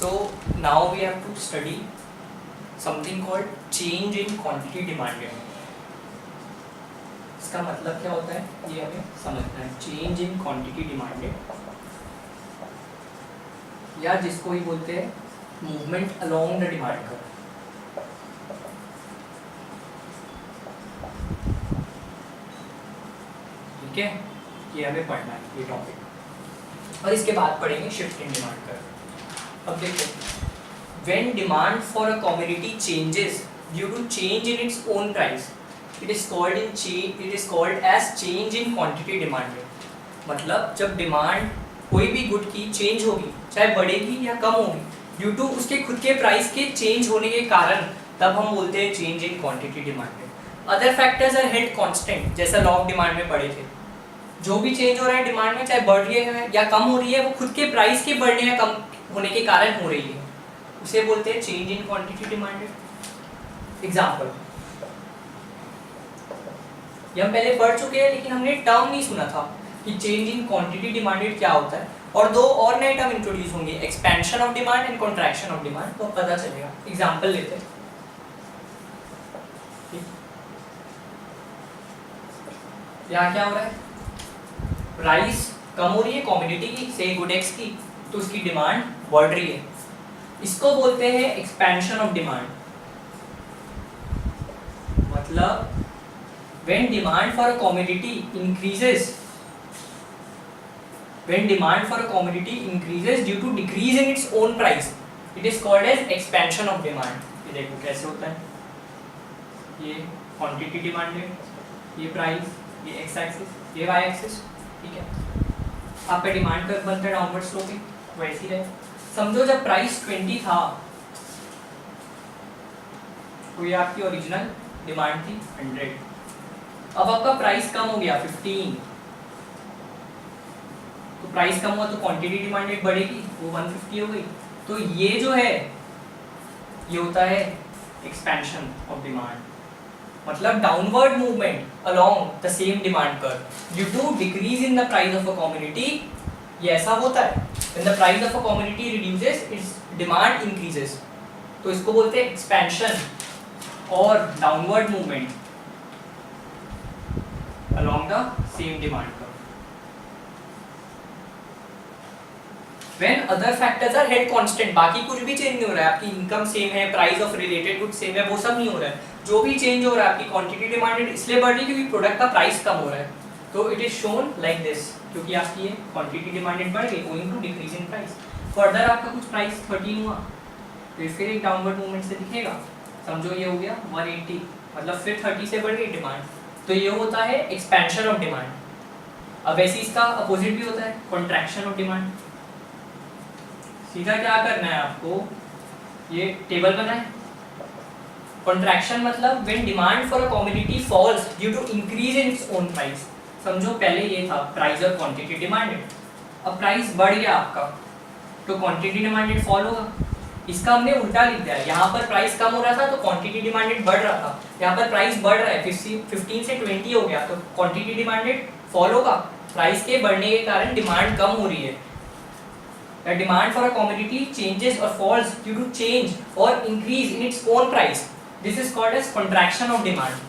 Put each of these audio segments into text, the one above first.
So now we have to study something called change in quantity demanded. इसका मतलब क्या होता है ये हमें समझना है. चेंज इन क्वांटिटी डिमांडेड, या जिसको ही बोलते हैं movement along the demand curve. ठीक है, ये हमें पढ़ना है ये टॉपिक, और इसके बाद पढ़ेंगे शिफ्ट इन डिमांड कर्व. अब देखो, when demand for a commodity changes due to change in its own price, it is called as change in quantity demanded. मतलब जब डिमांड कोई भी गुड की चेंज होगी, चाहे बढ़ेगी या कम होगी, ड्यू टू उसके खुद के प्राइस के चेंज होने के कारण, तब हम बोलते हैं change in quantity demanded. Other factors are held constant, जैसा लॉ ऑफ डिमांड में पढ़े थे. जो भी चेंज हो रहा है डिमांड में, चाहे बढ़ रही है या कम हो रही है, वो खुद के प्राइस के बढ़ने या कम होने के कारण हो रही है, उसे बोलते हैं change in quantity demanded. Example, ये हम पहले पढ़ चुके हैं, लेकिन हमने टर्म नहीं सुना था कि चेंज इन क्वांटिटी डिमांडेड क्या होता है. और दो और नए टर्म इंट्रोड्यूस होंगे, expansion of demand and contraction of demand, तो पता चलेगा. एग्जांपल लेते हैं. यहाँ क्या हो रहा है, प्राइस कम हो रही है कमोडिटी की, से गुड एक्स की, तो उसकी डिमांड बढ़ रही है. इसको बोलते हैं एक्सपेंशन ऑफ डिमांड. मतलब when demand for a commodity increases due to decrease in its own price, it is called as expansion of demand. ये देखो कैसे होता है, ये क्वांटिटी डिमांडेड, ये प्राइस, ये एक्स एक्सिस, ये वाई एक्सिस. ठीक है, आपका डिमांड कर्व बनता है डाउनवर्ड स्लोपिंग, वैसे ही रहे. समझो जब प्राइस 20 था, तो ये आपकी ओरिजिनल डिमांड थी 100. अब आपका प्राइस कम हो गया 15, तो प्राइस कम हुआ तो क्वांटिटी डिमांडेड बढ़ेगी, वो 150 हो गई. तो ये जो है ये होता है एक्सपेंशन ऑफ डिमांड. मतलब downward movement along the same demand curve due to decrease in the price of a commodity. ये ऐसा होता है when the price of a commodity reduces, its demand increases. तो इसको बोलते हैं एक्सपेंशन और downward movement along the same demand curve. When other factors are held constant, बाकी कुछ भी चेंज नहीं हो रहा है, आपकी इनकम सेम है, price of related good same है, वो सब नहीं हो रहा है. जो भी चेंज हो रहा है, आपकी क्वांटिटी डिमांडेड इसलिए बढ़ रही है क्योंकि प्रोडक्ट का प्राइस कम हो रहा है. तो it is shown like this, क्योंकि आपकी ये क्वांटिटी डिमांडेड बढ़ गई owing to decrease in price. Further आपका कुछ प्राइस 13 हुआ, तो फिर एक डाउनवर्ड मूवमेंट से दिखेगा. समझो ये हो गया 180, मतलब फिर 30 से बढ़ गई डिमांड, तो ये होता है एक्सपेंशन ऑफ डिमांड. अब वैसे इसका अपोजिट भी होता है, कॉन्ट्रैक्शन ऑफ डिमांड. सीधा क्या करना है आपको, ये टेबल बनाए. कॉन्ट्रैक्शन मतलब when demand for a commodity falls due to increase in its own price. समझो पहले ये था प्राइस और क्वांटिटी डिमांडेड, अब प्राइस बढ़ गया आपका, तो क्वांटिटी डिमांडेड फॉल होगा. इसका हमने उल्टा लिख दिया है, यहाँ पर प्राइस कम हो रहा था तो क्वांटिटी डिमांडेड बढ़ रहा था, यहाँ पर प्राइस बढ़ रहा है 15 से 20 हो गया, तो क्वांटिटी डिमांडेड फॉल होगा. प्राइस के बढ़ने के कारण डिमांड कम हो रही है. The demand for a commodity changes or falls due to change or increase in its own price. This is called as contraction of demand.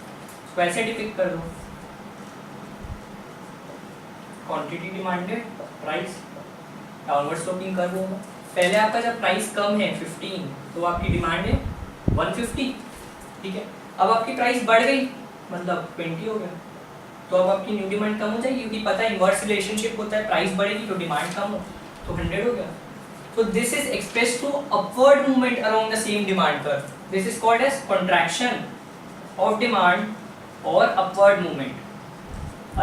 तो ऐसे डिपिक्ट कर दो, quantity demanded, price, downward sloping curve होगा. पहले आपका जब price कम है 15, तो आपकी डिमांड है 150. ठीक है, अब आपकी प्राइस बढ़ गई, मतलब 20 हो गया, तो अब आपकी न्यू डिमांड कम हो जाएगी, क्योंकि पता है इनवर्स रिलेशनशिप होता है, प्राइस बढ़ेगी तो डिमांड कम हो, तो 100 हो गया. So this is expressed through upward movement along the same demand curve. This is called as contraction of demand or upward movement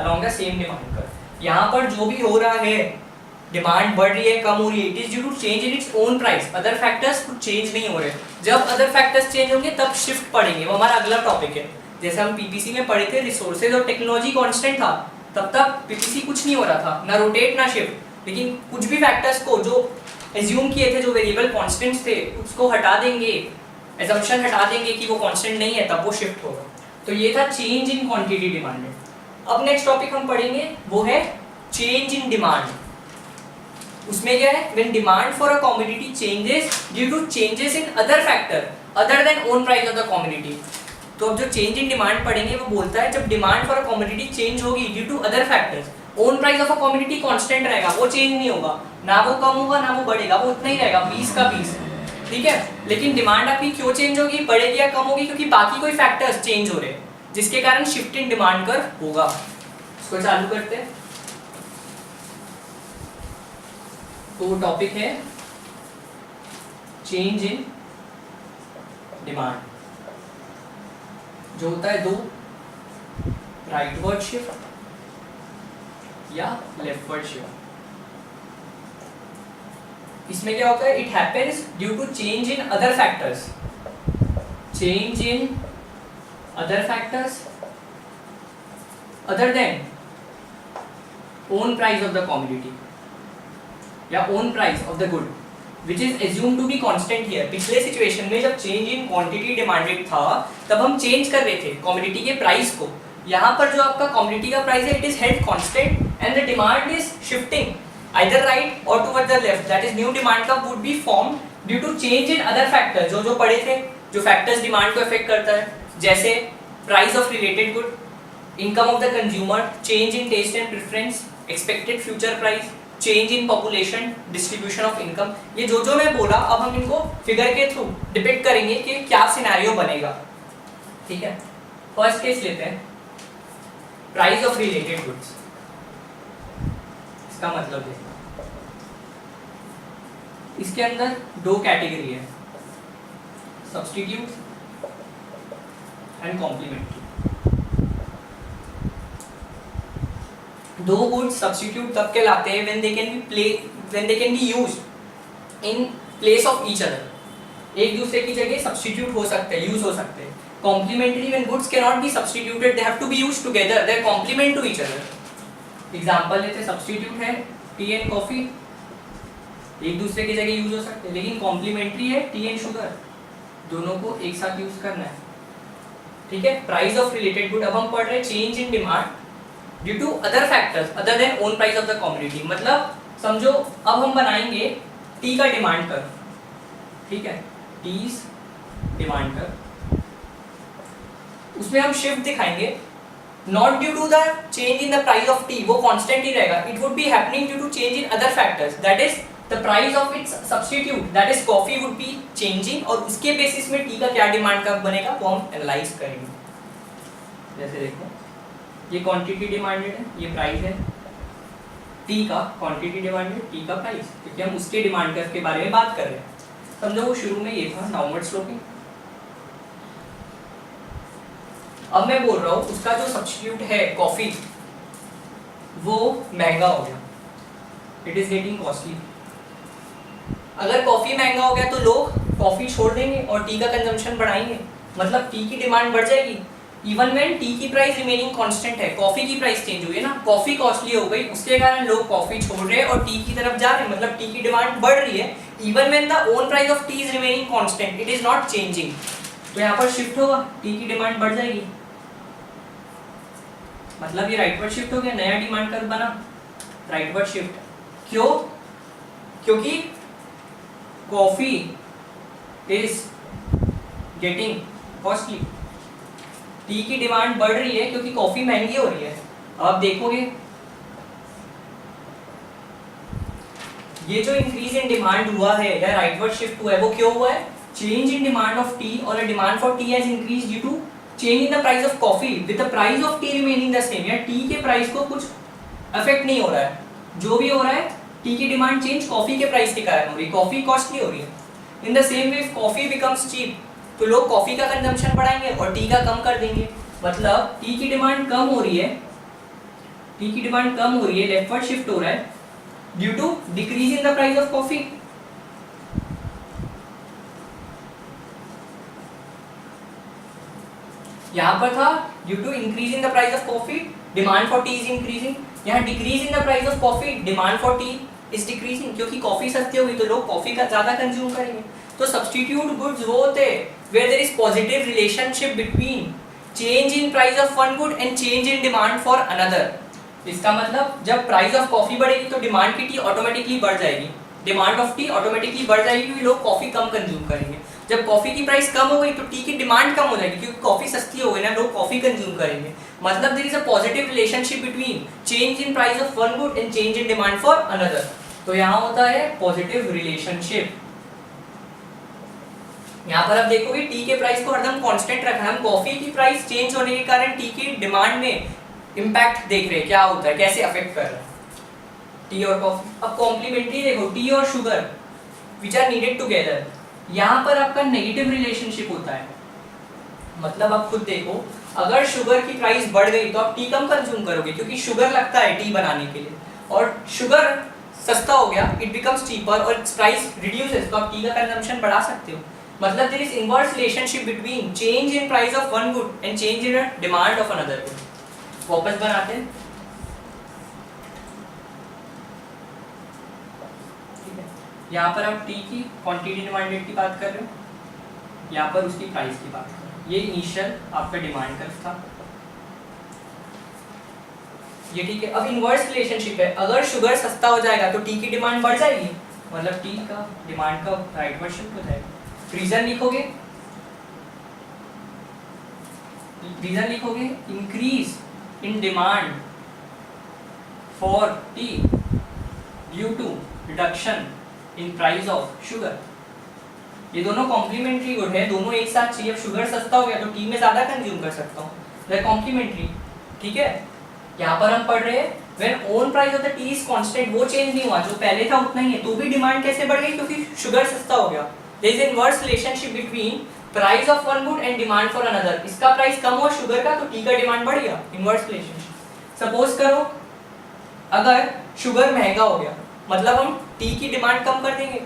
along the same demand curve. यहाँ पर जो भी हो रहा है, डिमांड बढ़ रही है, कम हो रही है, it is due to change in its own price. Other factors कुछ चेंज नहीं हो रहे. जब other factors चेंज होंगे तब शिफ्ट पढ़ेंगे, वो हमारा अगला टॉपिक है. जैसे हम पीपीसी में पढ़े थे, रिसोर्सेज और टेक्नोलॉजी कांस्टेंट था, तब तक पीपीसी कुछ नहीं हो रहा था, ना रोटेट ना शिफ्ट. लेकिन कुछ भी फैक्टर्स को जो एज्यूम किए थे, जो वेरिएबल कांस्टेंट्स थे, उसको हटा देंगे, एजम्पशन हटा देंगे कि वो कांस्टेंट नहीं है, तब वो शिफ्ट होगा. तो ये था चेंज इन क्वांटिटी डिमांडेड. अब नेक्स्ट टॉपिक हम पढ़ेंगे वो है चेंज इन डिमांड. उसमें क्या है, when demand for a commodity changes due to changes in other factor other than own price of the commodity. तो अब जो चेंज इन डिमांड पढ़ेंगे वो बोलता है जब demand for a commodity change होगी due to other factors, own price of a commodity constant रहेगा, वो चेंज नहीं होगा, ना वो कम होगा ना वो बढ़ेगा, वो उतना ही रहेगा 20 का 20, ठीक है। लेकिन डिमांड आपकी क्यों चेंज होगी, बढ़ेगी या कम होगी, क्योंकि बाकी कोई फैक्टर्स चेंज हो रहे हैं जिसके कारण शिफ्ट इन डिमांड कर्व होगा। इसको चालू करते हैं। तो वो टॉपिक है चेंज इन डिमांड, जो होता है दो, राइटवर्ड शिफ्ट या लेफ्टवर्ड शिफ्ट। इसमें क्या होता है, it happens due to change in other factors, change in other factors other than own price of the commodity या own price of the good which is assume to be constant here. पिछले situation में जब change in quantity demanded था तब हम change कर रहे थे कमोडिटी के प्राइस को। यहाँ पर जो आपका कमोडिटी का प्राइस है it is held constant and the demand is shifting either right or towards the left, that is new demand curve would be formed due to change in other factors, जो पढ़े थे, जो factors demand को affect करता है, जैसे price of related good, income of the consumer, change in taste and preference, expected future price, change in population, distribution of income. ये जो मैं बोला अब हम इनको फिगर के थ्रू डिपिक्ट करेंगे कि क्या सिनेरियो बनेगा, ठीक है। फर्स्ट केस लेते हैं, प्राइस ऑफ रिलेटेड गुड्स। इसका मतलब है इसके अंदर दो कैटेगरी है, सब्स्टिट्यूट एंड कॉम्प्लीमेंट्री। दो गुड्स सब्स्टिट्यूट तब कहलाते हैं when they can be used in place of each other, एक दूसरे की जगह सब्स्टिट्यूट हो सकते हैं, यूज हो सकते हैं। Complementary when goods cannot be substituted, they have to be used together, they are complement to each other। Example लेते, सब्स्टिट्यूट है टी एंड कॉफी, एक दूसरे की जगह यूज हो सकते हैं, लेकिन कॉम्प्लीमेंट्री है टी एंड शुगर, दोनों को एक साथ यूज करना है, ठीक है। प्राइस ऑफ रिलेटेड गुड, अब हम पढ़ रहे हैं change in demand due to other factors other than own price of the commodity. मतलब समझो अब हम बनाएंगे टी का डिमांड कर्व, ठीक है, टीज डिमांड कर्व, उसमें हम शिफ्ट दिखाएंगे not due to the change in the price of tea, वो constant ही रहेगा, it would be happening due to change in other factors, that is the price of its substitute, that is coffee would be changing, और उसके basis में T का क्या demand curve बनेगा वो हम एनालाइज करेंगे। जैसे देखो ये क्वांटिटी डिमांडेड है, ये प्राइस है, टी का क्वांटिटी डिमांडेड, टी का प्राइस, क्योंकि हम उसके डिमांड कर्व के बारे में बात कर रहे हैं। समझो वो शुरू में ये था डाउनवर्ड स्लोपिंग, अब मैं बोल रहा हूँ उसका जो सब्स्टिट्यूट है कॉफी वो महंगा हो गया, इट इज गेटिंग कॉस्टली। अगर कॉफी महंगा हो गया तो लोग कॉफी छोड़ देंगे और टी का कंजम्पशन बढ़ाएंगे, मतलब टी की डिमांड बढ़ जाएगी। इवन व्हेन टी की प्राइस रिमेनिंग कांस्टेंट है, कॉफी की प्राइस चेंज हुई है ना, कॉफी कॉस्टली हो गई, उसके कारण लोग कॉफी छोड़ रहे हैं और टी की तरफ जा रहे हैं, मतलब टी की डिमांड बढ़ रही है। Even when the own price of T is remaining constant, it is not changing, तो यहाँ पर शिफ्ट होगा, टी की डिमांड बढ़ जाएगी, मतलब ये राइटवर्ड शिफ्ट हो गया, नया डिमांड कर्व बना राइटवर्ड शिफ्ट। क्यों? क्योंकि coffee is getting costly, T की डिमांड बढ़ रही है क्योंकि कॉफी महंगी हो रही है। अब देखोगे ये जो इंक्रीज इन डिमांड हुआ है या राइटवर्ड शिफ्ट हुआ है वो क्यों हुआ है? Change in demand of tea और demand for tea has increase due to change in the price of coffee with the price of tea remaining the same, या टी के प्राइस को कुछ अफेक्ट नहीं हो रहा है, जो भी हो रहा है टी की डिमांड चेंज कॉफी के प्राइस के कारण हो रही है, कॉफी कॉस्टली हो रही है। In the same way coffee becomes cheap, तो लोग कॉफी का कंजम्पशन बढ़ाएंगे और टी का कम कर देंगे, मतलब टी की डिमांड कम हो रही है, टी की डिमांड कम हो रही है, लेफ्टवर्ड शिफ्ट हो रहा है due to decrease in the price of coffee. यहाँ पर था due to increase in the price of coffee demand for tea is increasing, यहाँ decrease in the price of coffee demand for tea is decreasing, क्योंकि coffee सस्ती होगी तो लोग coffee का ज्यादा कंज्यूम करेंगे। तो सब्स्टिट्यूट गुड्स वो होते where there is positive relationship between change in price of one good and change in demand for another. इसका मतलब जब प्राइस ऑफ कॉफी बढ़ेगी तो डिमांड की टी ऑटोमेटिकली बढ़ जाएगी, डिमांड ऑफ टी ऑटोमेटिकली बढ़ जाएगी क्योंकि लोग कॉफी कम कंज्यूम करेंगे। जब कॉफी की प्राइस कम हो गई तो टी की डिमांड कम हो जाएगी क्योंकि कॉफी सस्ती हो गई ना, लोग कॉफी कंज्यूम करेंगे। मतलब there is a positive relationship between change in price of one good and change in demand for another. तो यहाँ होता है पॉजिटिव रिलेशनशिप। यहाँ पर आप देखोगे टी के प्राइस को हरदम कांस्टेंट रखा है, हम कॉफी की प्राइस चेंज होने के कारण टी की डिमांड में इम्पैक्ट देख रहे हैं, क्या होता है, कैसे अफेक्ट कर रहा है टी और कॉफी। अब कॉम्प्लीमेंट्री देखो, टी और sugar which are needed together, यहाँ पर आपका नेगेटिव रिलेशनशिप होता है। मतलब आप खुद देखो, अगर शुगर की प्राइस बढ़ गई तो आप टी कम कंज्यूम करोगे क्योंकि शुगर लगता है टी बनाने के लिए, और शुगर सस्ता हो गया, इट बिकम्स चीपर और इट्स प्राइस रिड्यूसेस, तो आप टी का कंजम्पशन बढ़ा सकते हो। मतलब there is inverse relationship between change in price of one good and change in demand of another good. वापस बनाते हैं, ठीक है। यहाँ पर आप टी की क्वांटिटी डिमांडेड की बात कर रहे हो, यहाँ पर उसकी प्राइस की बात कर रहे हो। ये इनिशियल आपका डिमांड कर्व था, ये ठीक है। अब इनवर्स रिलेशनशिप है, अगर शुगर सस्ता हो जाएगा तो टी की डिमांड बढ़ जाएगी, मतलब टी का डिमांड का राइटवर्ड शिफ्ट हो जाएगा। रीजन लिखोगे, रीजन लिखोगे increase in demand for tea due to reduction in price of sugar. ये दोनों कॉम्प्लीमेंट्री गुड है, दोनों एक साथ चाहिए। अब शुगर सस्ता हो गया तो टी में ज्यादा कंज्यूम कर सकता हूँ, दैट कॉम्प्लीमेंट्री, ठीक है। यहाँ पर हम पढ़ रहे हैं when own price of the T is constant, वो चेंज नहीं हुआ, जो पहले था उतना ही है, तो भी डिमांड कैसे बढ़ गई, क्योंकि शुगर सस्ता हो गया। There is inverse relationship between price of one good and demand for another. इसका प्राइस कम हुआ शुगर का तो टी का डिमांड बढ़ गया, इनवर्स रिलेशनशिप। सपोज करो अगर शुगर महंगा हो गया, मतलब हम टी की डिमांड कम कर देंगे।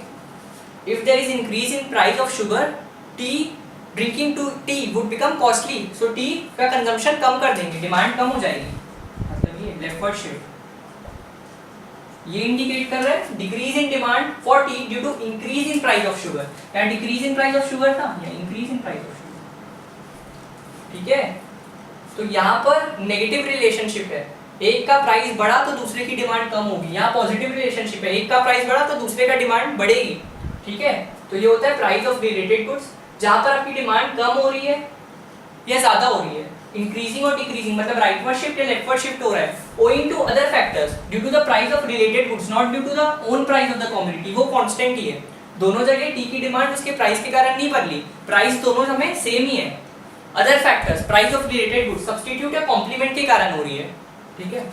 If there is increase in price of sugar, tea drinking to tea would become costly, so tea का कंजम्पशन कम कर देंगे, डिमांड कम हो जाएगी। मतलब ये लेफ्टवर्ड शिफ्ट ये इंडिकेट कर रहा है decrease in demand for tea due to increase in price of sugar. या decrease in price of sugar था या increase in price of sugar, ठीक है। तो यहाँ पर नेगेटिव रिलेशनशिप है, एक का प्राइस बढ़ा तो दूसरे की डिमांड कम होगी। यहाँ पॉजिटिव रिलेशनशिप है, एक का प्राइस बढ़ा तो दूसरे का डिमांड बढ़ेगी, ठीक है। तो ये होता है प्राइस ऑफ रिलेटेड गुड्स, जहाँ पर आपकी डिमांड कम हो रही है या ज्यादा हो रही है, इंक्रीजिंग और डिक्रीजिंग, मतलब राइटवर्ड शिफ्ट या लेफ्टवर्ड शिफ्ट हो रहा है owing to other factors due to the price of related goods, not due to the own price of the commodity. वो कांस्टेंट ही है, दोनों जगह टी की डिमांड उसके प्राइस के कारण नहीं बदली, प्राइस दोनों समय सेम ही है। Other factors price of related goods substitute या कॉम्प्लीमेंट के कारण हो रही है, ठीक है।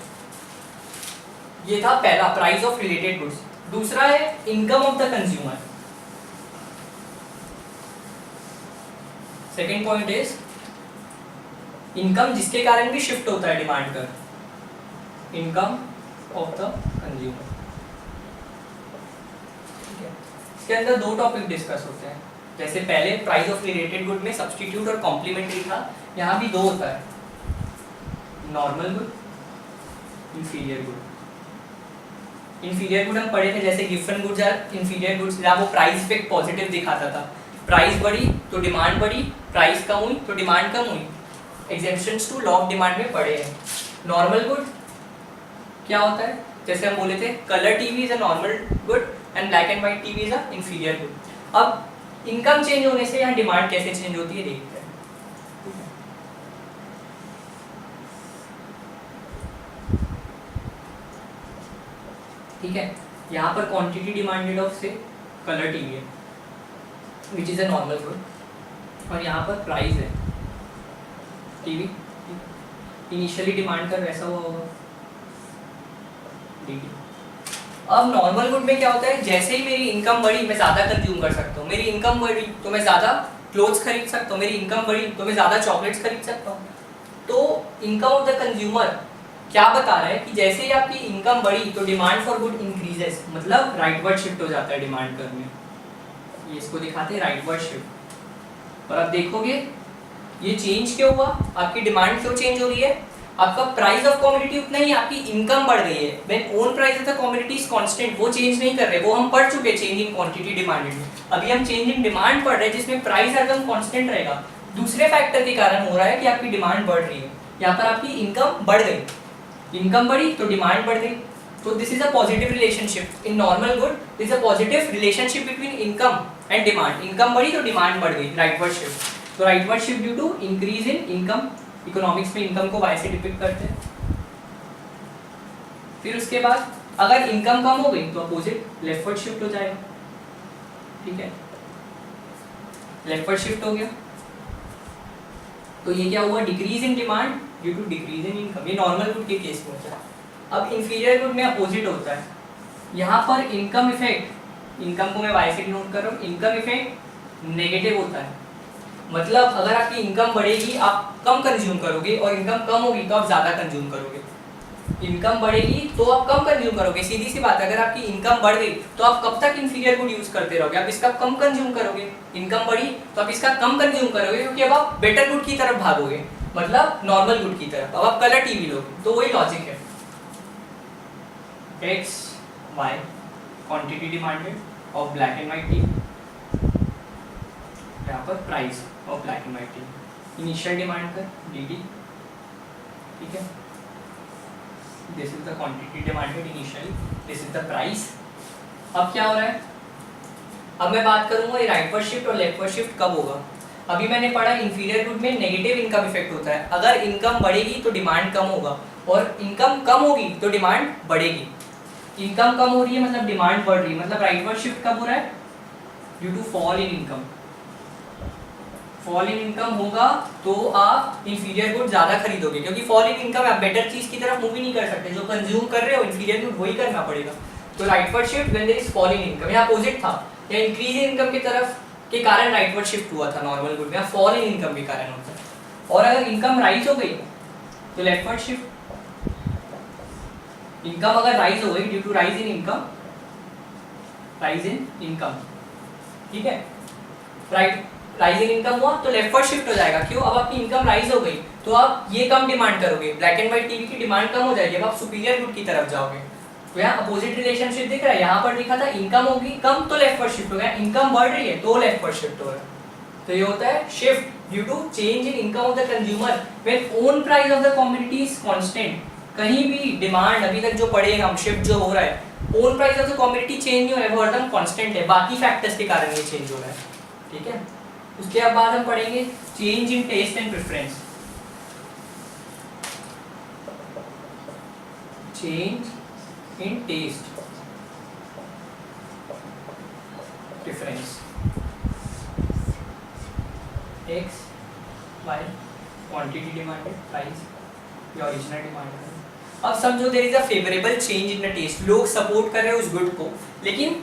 ये था पहला प्राइस ऑफ रिलेटेड गुड्स। दूसरा है income of the consumer. Second point is income जिसके कारण भी शिफ्ट होता है डिमांड का, इनकम ऑफ द कंज्यूमर, ठीक है। इसके अंदर दो टॉपिक डिस्कस होते हैं, जैसे पहले प्राइस ऑफ रिलेटेड गुड में सब्स्टिट्यूट और कॉम्प्लीमेंट्री था, यहाँ भी दो होता है, normal good, inferior good. Inferior good हम पढ़े थे, जैसे given goods are inferior goods, जहाँ वो प्राइस इफेक्ट पॉजिटिव दिखाता था, प्राइस बढ़ी तो डिमांड बढ़ी, प्राइस कम हुई तो डिमांड कम हुई, exemptions to law of demand में पढ़े हैं। नॉर्मल गुड क्या होता है, जैसे हम बोले थे colour TV is a normal good and black and white TV is a inferior good. अब इनकम चेंज होने से यहाँ डिमांड कैसे चेंज होती है देखते हैं, ठीक है। यहाँ पर क्वांटिटी डिमांडेड ऑफ से कलर टीवी है which is a normal good, और यहाँ पर प्राइस है टीवी, इनिशियली डिमांड कर वैसा हुआ होगा डी। अब नॉर्मल गुड में क्या होता है, जैसे ही मेरी इनकम बढ़ी मैं ज़्यादा कंज्यूम कर सकता हूँ, मेरी इनकम बढ़ी तो मैं ज़्यादा क्लोथ्स खरीद सकता हूँ, मेरी इनकम बढ़ी तो मैं ज़्यादा चॉकलेट्स खरीद सकता हूँ। तो इनकम ऑफ द कंज्यूमर क्या बता रहा है कि जैसे ही आपकी इनकम बढ़ी तो डिमांड फॉर गुड इंक्रीजेस, मतलब राइटवर्ड शिफ्ट हो जाता है डिमांड कर्व में। ये इसको दिखाते हैं राइटवर्ड शिफ्ट। और आप देखोगे ये चेंज क्यों हुआ, आपकी डिमांड क्यों चेंज हो रही है, आपका प्राइस ऑफ कमोडिटी उतना ही, आपकी इनकम बढ़ गई है। When own price of the commodity is constant, वो चेंज नहीं कर रहे, वो हम पढ़ चुके चेंज इन क्वांटिटी डिमांडेड में। अभी हम चेंज इन डिमांड पढ़ रहे हैं जिसमें प्राइस एकदम कांस्टेंट रहेगा, दूसरे फैक्टर के कारण हो रहा है कि आपकी डिमांड बढ़ रही है, यहाँ पर आपकी इनकम बढ़ गई। इनकम बढ़ी तो डिमांड बढ़ गई, तो this is a positive relationship in normal good, this is a positive relationship between income and demand. Income बढ़ी तो डिमांड बढ़ गई, राइटवर्ड शिफ्ट। तो rightward shift due to increase in income, economics में इनकम को वाई से depict करते हैं। फिर उसके बाद अगर इनकम कम हो गई तो अपोजिट लेफ्टवर्ड शिफ्ट हो जाएगा, ठीक है, लेफ्टवर्ड शिफ्ट हो गया। तो ये क्या हुआ, decrease in demand due to decrease in income, ये नॉर्मल गुड के केस में होता है। अब इंफीरियर गुड में अपोजिट होता है, यहाँ पर इनकम इफेक्ट, इनकम को मैं वाई से डिनोट कर रहा हूँ, इनकम इफेक्ट नेगेटिव होता है। मतलब अगर आपकी इनकम बढ़ेगी आप कम कंज्यूम करोगे और इनकम कम होगी तो आप ज़्यादा कंज्यूम करोगे। इनकम बढ़ेगी तो आप कम कंज्यूम करोगे, सीधी सी बात है। अगर आपकी इनकम बढ़ गई तो आप कब तक इंफीरियर गुड यूज करते रहोगे, आप इसका कम कंज्यूम करोगे। इनकम बढ़ी तो आप इसका कम कंज्यूम करोगे क्योंकि अब आप बेटर गुड की तरफ भागोगे, मतलब नॉर्मल गुड की तरफ। अब आप कलर टीवी लोगे, तो वही लॉजिक है। X Y quantity demanded of black and white TV, यहाँ पर price of black and white TV, initial demand कर डी, ठीक है, this is the quantity demanded initially, this is the price. अब क्या हो रहा है, अब मैं बात करूंगा ये राइटवर्ड शिफ्ट और लेफ्टवर्ड शिफ्ट कब होगा। अभी मैंने पढ़ा इंफीरियर गुड में नेगेटिव इनकम इफेक्ट होता है, अगर इनकम बढ़ेगी तो डिमांड कम होगा और इनकम कम होगी तो डिमांड बढ़ेगी। इनकम कम हो रही है मतलब डिमांड बढ़ रही है, मतलब राइटवर्ड शिफ्ट कब हो रहा है, due to fall in income. Fall in income होगा तो आप इंफीरियर गुड ज्यादा खरीदोगे, क्योंकि फॉल इन इनकम आप बेटर चीज की तरफ मूव ही नहीं कर सकते, जो कंज्यूम कर रहे हो इंफीरियर गुड वही करना पड़ेगा। तो rightward shift when there is fall in income, यहाँ अपोजिट था, या इंक्रीज इन इनकम की तरफ के कारण राइटवर्ड शिफ्ट हुआ था नॉर्मल गुड में, यहाँ फॉल इन इनकम के कारण होता है। और अगर इनकम राइज हो गई तो लेफ्टवर्ड शिफ्ट, इनकम अगर राइज हो गई due to rise in income, rise in income, ठीक है, राइज इन इनकम हुआ तो लेफ्टवर्ड शिफ्ट हो जाएगा। क्यों, अब आपकी इनकम राइज हो गई तो आप ये कम डिमांड करोगे, ब्लैक एंड व्हाइट टीवी की डिमांड कम हो जाएगी, अब आप सुपीरियर गुड की तरफ जाओगे। तो यहाँ अपोजिट रिलेशनशिप दिख रहा है, यहाँ पर लिखा था इनकम होगी कम तो लेफ्टवर्ड शिफ्ट हो गया, इनकम बढ़ रही है तो लेफ्टवर्ड शिफ्ट हो रहा है। तो ये होता है shift due to change in income of the consumer when own price of the commodity is constant. कहीं भी डिमांड अभी तक जो पढ़े हम, शिफ्ट जो हो रहा है, own price of the commodity change नहीं हो रहा है, वो हरदम कांस्टेंट है, बाकी फैक्टर्स के कारण ये चेंज हो रहा है, ठीक है। उसके बाद हम पढ़ेंगे change in taste and preference, change in taste preference, X Y quantity demanded, price या ओरिजिनल डिमांड। अब समझो there is a favourable change in the taste, लोग सपोर्ट कर रहे हैं उस गुड को, लेकिन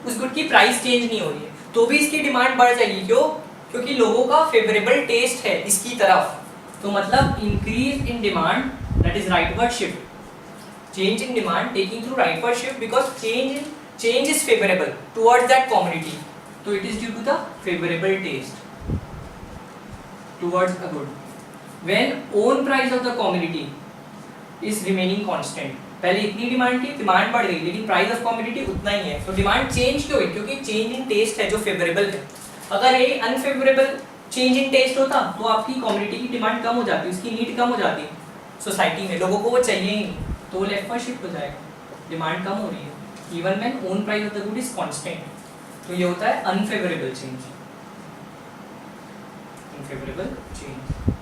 उस गुड की प्राइस चेंज नहीं हो रही है, तो भी इसकी डिमांड बढ़ जाएगी। क्यों, क्योंकि लोगों का फेवरेबल टेस्ट है इसकी तरफ, तो मतलब increase in demand, that is rightward shift, change in demand taking through rightward shift because change is favorable towards that commodity, so it is due to the favorable taste towards a good when own price of the commodity is remaining constant। पहले इतनी demand थी, demand बढ़ गई, लेकिन price of commodity उतना ही है, तो demand change क्यों हुई, क्योंकि चेंज इन टेस्ट है जो फेवरेबल है। अगर ये अनफेवरेबल चेंज इन टेस्ट होता तो आपकी कमोडिटी की डिमांड कम हो जाती, उसकी नीड कम हो जाती सोसाइटी में, लोगों को वो चाहिए ही नहीं, तो वो लेफ्टवर्ड शिफ्ट हो जाएगा, डिमांड कम हो रही है even when own price of the good is constant. तो ये होता है अनफेवरेबल चेंज, अनफेवरेबल चेंज।